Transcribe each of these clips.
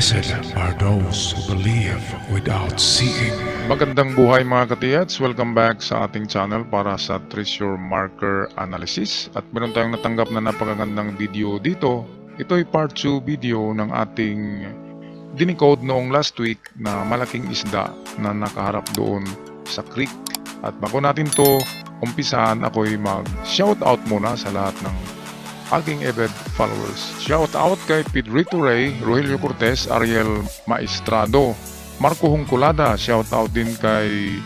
Blessed are those who believe without seeing. Magandang buhay mga katiyats! Welcome back sa ating channel para sa Treasure Marker Analysis. At meron tayong natanggap na napakagandang video dito. Ito ay part 2 video ng ating dinicode noong last week na malaking isda na nakaharap doon sa creek. At bago natin to umpisahan, ako'y mag-shoutout muna sa lahat ng aking avid followers. Shout out kay Pedrito Ray, Rogelio Cortez, Ariel Maestrado, Marco Hungkulada. Shout out din kay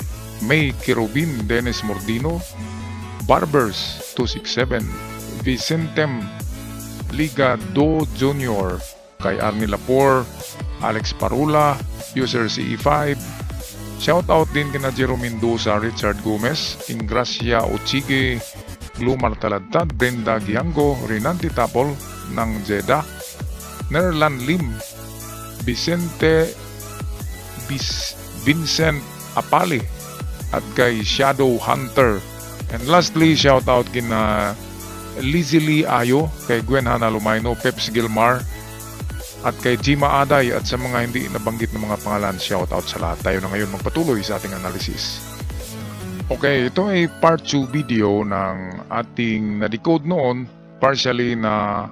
May Kirubin, Dennis Mordino, Barbers 267, Vicentem Liga Do Jr., kay Arnie Lapor, Alex Parula, user CE5. Shout out din kina Jero Mendoza, Richard Gomez, Ingracia Ochige, Lumar Taladtad, Brenda Giango, Rinanti Tapol ng Jeddah, Nerlan Lim, Vincent Apali, at kay Shadow Hunter. And lastly, shout out kina Lizzie Lee Ayo, kay Gwen Hana Lumayno, Peps Gilmar, at kay Jima Aday, at sa mga hindi nabanggit ng mga pangalan, shout out sa lahat. Tayo na ngayon magpatuloy sa ating analysis. Okay, ito ay part 2 video ng ating na-decode noon, partially na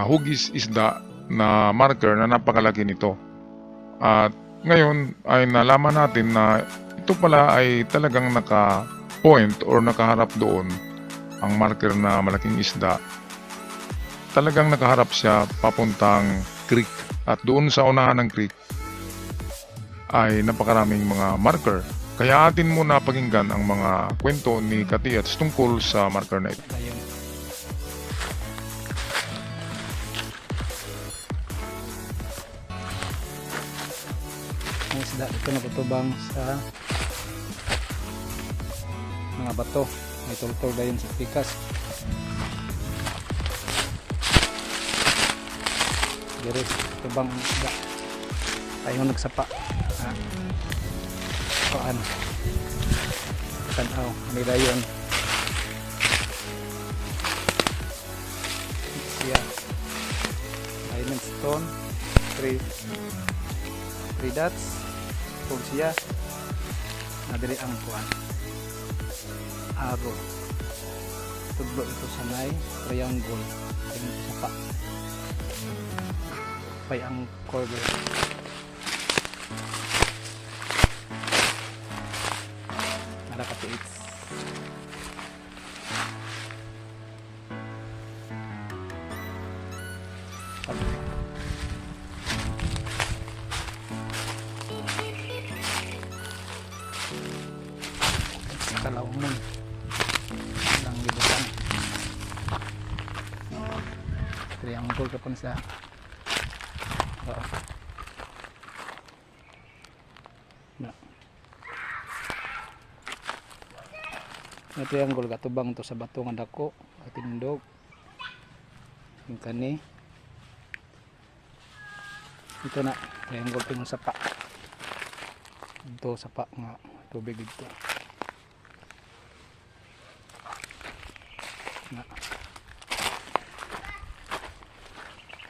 hugis isda na marker na napakalaki nito. At ngayon ay nalaman natin na ito pala ay talagang naka-point or nakaharap doon ang marker na malaking isda. Talagang nakaharap siya papuntang creek, at doon sa unahan ng creek ay napakaraming mga marker. Kaya atin muna pakinggan ang mga kwento ni Katiyats tungkol sa marker na ito. Ang isda ito natutubang sa mga bato. May tultol dayon sa pikas. Diri tubang ang isda. Tayo nagsapa. Paan tanaw may dayon siya diamond stone 3 dots kung siya nadiri ang kuan aro tudlo ito sanay triangle tingin sa pa pay ang corner nakatiits kalaw mo lang libutan triangle kapon sa na triangle katubang to sa bato nga dako atindog yung kani ito na triangle to yung sapa ito sapa nga tubig dito na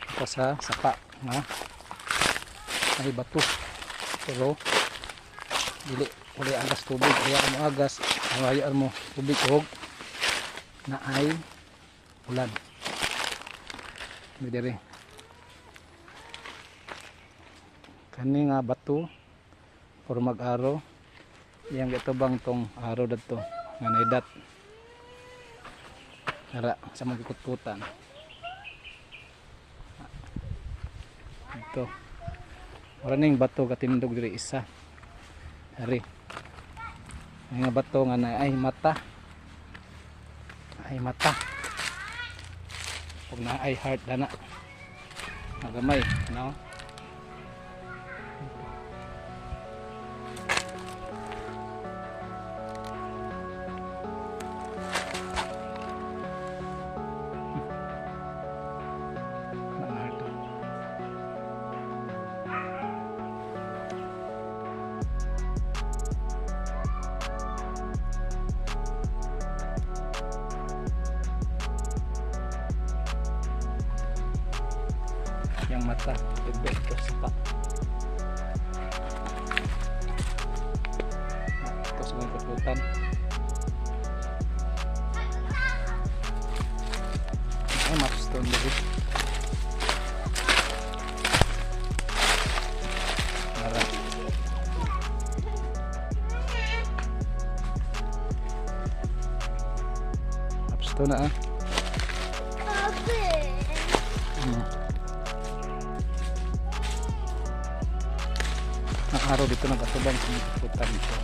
ito sa sapa nga ay bato pero dili uli agas tubig kaya mo agas hayaan mo tubig og na ay ulan dire kani nga bato for mag-aro yang gitubang tong aro dadto nga naidat ara sa magkutkutan ito wala ning bato katindog diri isa hari nga bato nga na ay mata pag na ay heart dana nagamay no yung mata. Iba ito sapa. Ito sa mga kututan. Ay, mapstone dito. Mara. Mapstone na ah. Ang araw dito nagkatubang sa mga kututan dito.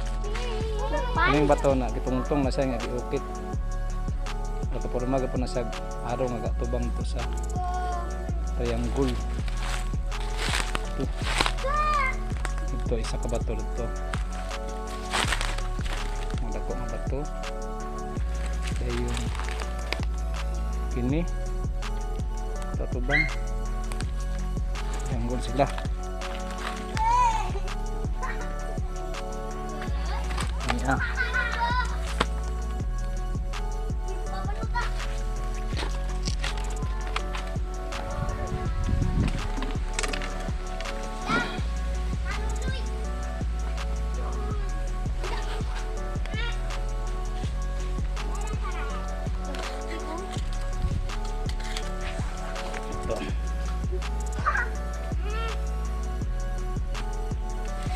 Ano yung bato na gitungtong na siya nga giukit. Nakaporma po na sa araw nga gatubang to sa triangle. Ito isa ka bato dito. Ang dako nga bato. Kaya yung kini tatubang triangle sila. Ayan. Ito.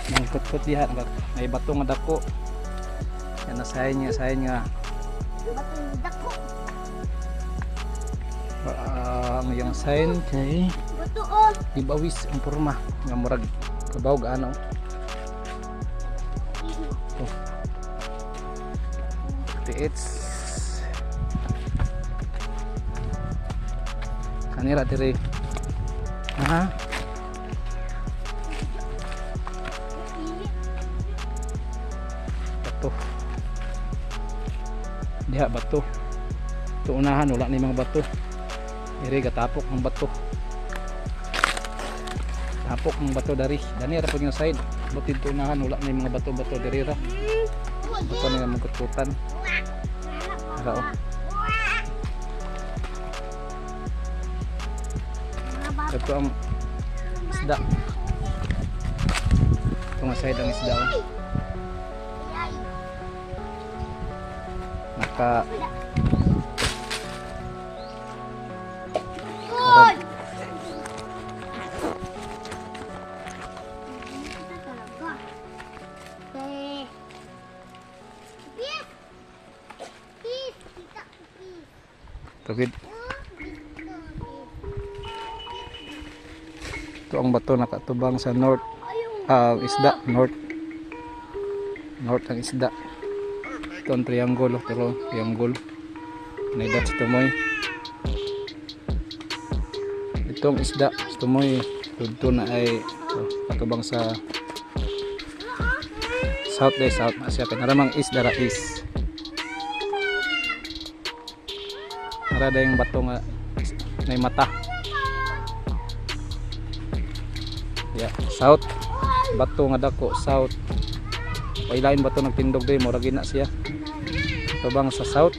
Nangkut-kut diha may bato nga dako. Yan nasahin nga. Ang yung sign kay ibawis ang porma nga murag kabaw gaano. Oh. It's kanira diri. Ha? Bato. Diha bato. Ito unahan wala ni mga bato. Diri gatapok ang bato. Tapok ang bato dari. Dani ra pud yung side. Butid ito unahan wala ni mga bato-bato diri ra. Bato ni mga kututan. Ara oh. Ito ang isda. Ito nga side ang isda oh. Naka tawid. Ito ang bato nakatubang sa north. Isda north ang isda. Ito ang triangle pero triangle naidat sa tumoy. Itong isda sa tumoy tudto na ay patubang sa south na siya kanaramang is dara is narada yung bato nga may mata. Yeah, south bato nga dako south. Pailain bato nagtindog day mura gina siya. Tubang sa south.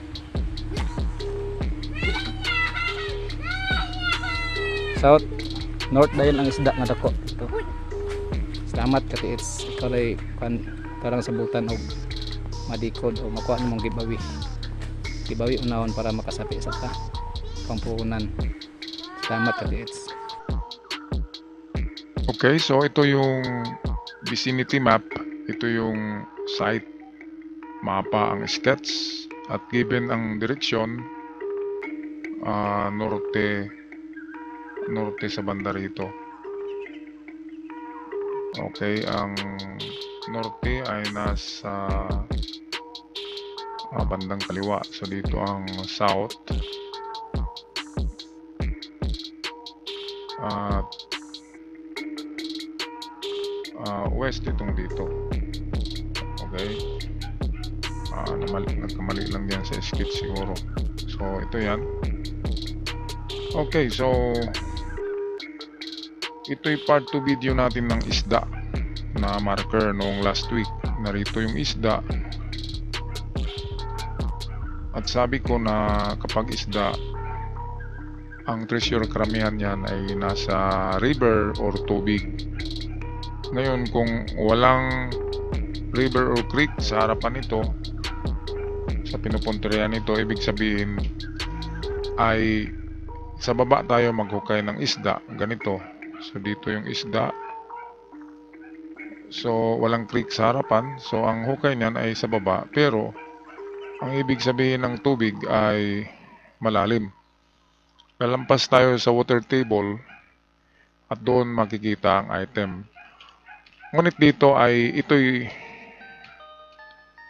South north dayon ang isda nga dako. Ito. Salamat kati it's kalay parang sabutan og madikod o makuha nimong giveaway. Giveaway unahon para makasapi sa ta pampuhunan. Salamat kati it's. Okay, so ito yung vicinity map. Ito yung site mapa ang sketch at given ang direksyon norte sa banda rito. Okay, ang norte ay nasa bandang kaliwa. So dito ang south at west itong dito. Okay, nagkamali lang yan sa sketch siguro. So ito yan. Okay, so ito'y part 2 video natin ng isda na marker noong last week. Narito yung isda at sabi ko na kapag isda ang treasure karamihan yan ay nasa river or tubig. Ngayon kung walang river or creek sa harapan nito, sa pinupunterian nito, ibig sabihin ay sa baba tayo maghukay ng isda, ganito. So dito yung isda, so walang creek sa harapan, so ang hukay niyan ay sa baba, pero ang ibig sabihin ng tubig ay malalim. Lalampas tayo sa water table at doon makikita ang item. Ngunit dito ay ito'y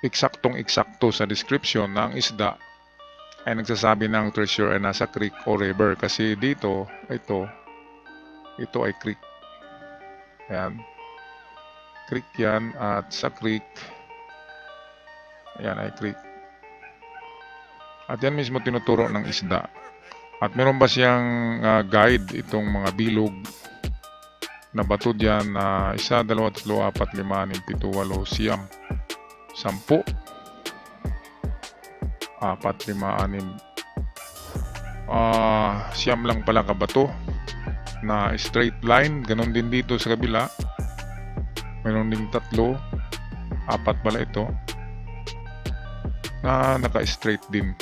eksaktong-eksakto sa description na ang isda ay nagsasabi ng treasure ay nasa creek o river, kasi dito ito ay creek. Ayan. Creek yan, at sa creek, ayan ay creek. At yan mismo tinuturo ng isda. At meron ba siyang guide, itong mga bilog na bato dyan na 1, 2, 3, 4, 5, 6, 7, 8, 10, 4, 5, 6, siyam lang pala kabato na straight line. Ganon din dito sa kabila, meron ding 3, 4 pala ito na naka-straight din.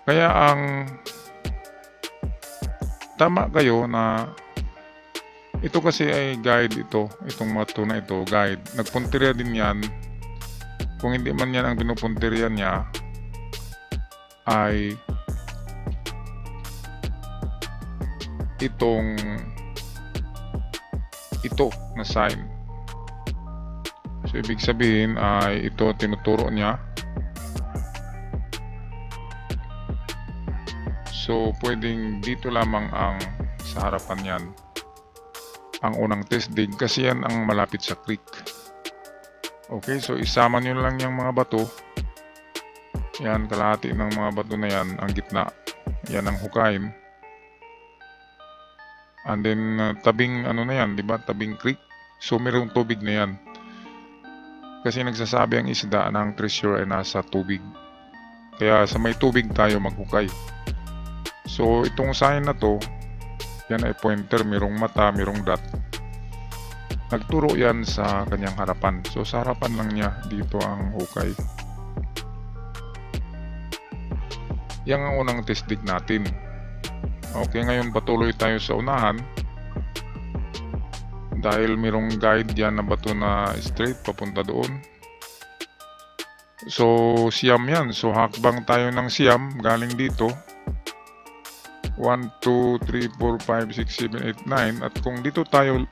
Kaya ang tama kayo na ito kasi ay guide, itong mga tuna ito, guide. Nagpunteriya din yan. Kung hindi man yan ang pinupunteriya niya, ay ito na sign. So ibig sabihin ay ito tinuturo niya. So pwedeng dito lamang ang sa harapan yan ang unang test dig, kasi yan ang malapit sa creek. Okay, so isama nyo lang yung mga bato. Yan, kalahati ng mga bato na yan, ang gitna. Yan ang hukayin. And then tabing ano na yan, di ba? Tabing creek. So mayroong tubig na yan. Kasi nagsasabi ang isda na ang treasure ay nasa tubig. Kaya sa may tubig tayo maghukay. So itong sign na to, yan ay pointer, mayroong mata, mayroong dot. Nagturo yan sa kanyang harapan. So sa harapan lang niya dito ang hukay. Yan ang unang test dig natin. Okay, ngayon patuloy tayo sa unahan. Dahil mayroong guide yan na bato na straight papunta doon. So siyam yan. So hakbang tayo ng siyam galing dito. 1, 2, 3, 4, 5, 6, 7, 8, 9. At kung dito tayo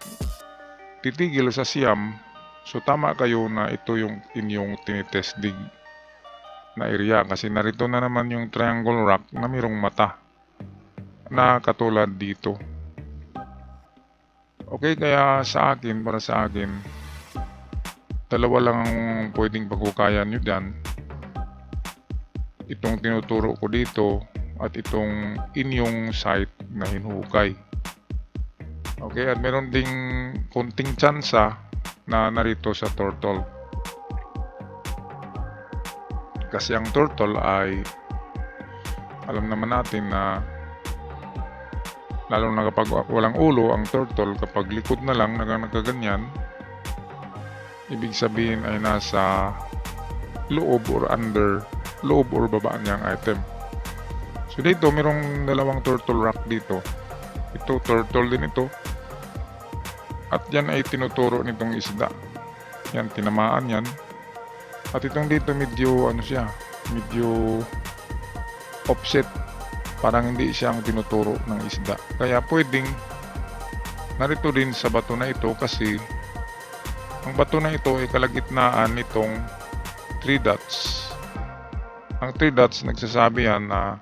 titigil sa siyam, so tama kayo na ito yung inyong tinitest dig na area, kasi narito na naman yung triangle rock na mayroong mata na katulad dito. Okay, kaya para sa akin, dalawa lang ang pwedeng paghukayan nyo dyan. Itong tinuturo ko dito at itong inyong site na hinuhukay. Okay, at meron ding konting tsansa na narito sa turtle. Kasi ang turtle ay alam naman natin na lalo na kapag walang ulo ang turtle, kapag likod na lang nagkaganyan, ibig sabihin ay nasa loob or baba niyang item. So dito mayroong dalawang turtle rock dito. Ito turtle din ito. At yan ay tinuturo nitong isda. Yan, tinamaan yan. At itong dito medyo medyo offset. Parang hindi siya ang tinuturo ng isda. Kaya pwedeng narito din sa bato na ito, kasi ang bato na ito ay kalagitnaan nitong 3 dots. Ang 3 dots nagsasabi yan na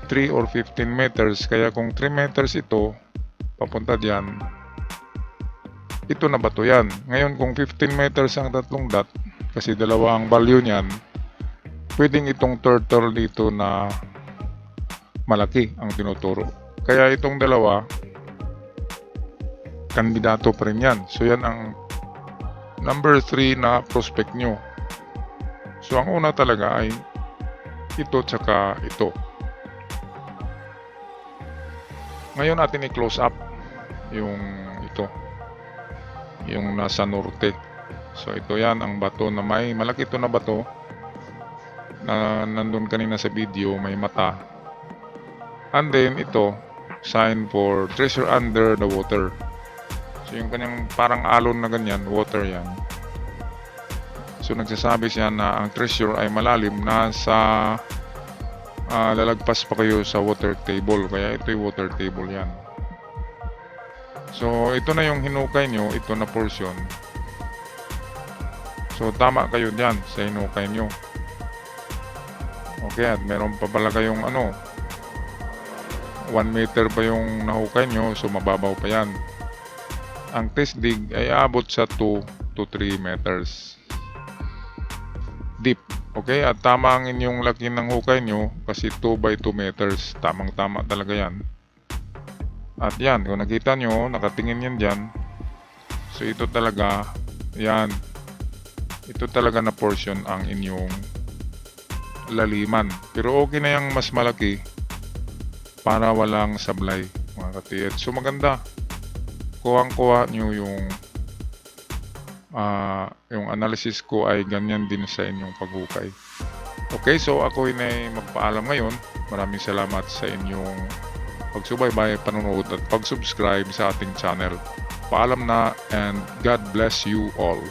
3 or 15 meters. Kaya kung 3 meters ito, papunta diyan, ito na bato yan. Ngayon kung 15 meters ang tatlong dot, kasi dalawa ang value niyan, pwedeng itong turtle dito na malaki ang tinuturo. Kaya itong dalawa, kandidato pa rin yan. So yan ang number 3 na prospect nyo. So ang una talaga ay ito tsaka ito. Ngayon natin i-close up yung ito, yung nasa norte. So ito yan ang bato na may malaki ito na bato na nandun kanina sa video, may mata. And then ito, sign for treasure under the water. So yung kanyang parang alon na ganyan, water yan. So nagsasabi siya na ang treasure ay malalim, nasa lalagpas pa kayo sa water table, kaya ito yung water table yan. So ito na yung hinukay nyo, ito na portion. So tama kayo dyan sa hinukay nyo. Okay, at meron pa pala kayong 1 meter pa yung nahukay nyo, so mababaw pa yan. Ang test dig ay abot sa 2 to 3 meters deep. Okay, at tama ang inyong laki ng hukay nyo kasi 2 by 2 meters. Tamang tama talaga yan. At yan, kung nakita nyo, nakatingin yan dyan. So ito talaga, yan. Ito talaga na portion ang inyong laliman. Pero okay na yung mas malaki para walang sablay, mga katiyat. So maganda. Kuhang-kuha nyo yung analysis ko ay ganyan din sa inyong paghukay. Okay, so ako ay magpaalam ngayon. Maraming salamat sa inyong pagsubaybay, panonood at pag-subscribe sa ating channel. Paalam na and God bless you all.